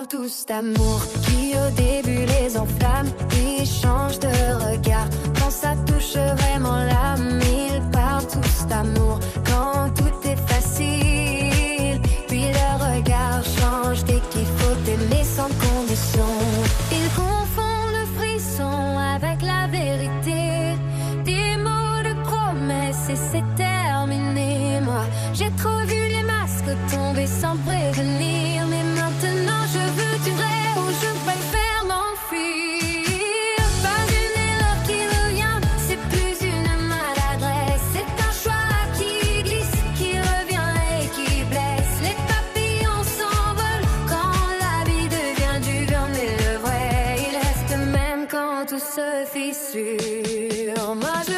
parlent tous d'amour, qui au début les enflamme, ils changent de regard. Quand ça touche vraiment l'âme, ils parlent tous d'amour. Quand tout est facile, puis leur regard change dès qu'il faut aimer sans condition. Ils confondent le frisson avec la vérité, des mots de promesse et c'est terminé. Moi, j'ai trop vu les masques tomber sans prévenir, mais maintenant je veux du vrai ou je préfère m'enfuir. Pas une erreur qui revient, c'est plus une maladresse, c'est un choix qui glisse, qui revient et qui blesse. Les papillons s'envolent quand la vie devient du vent, mais le vrai il reste même quand tout se fissure. Moi je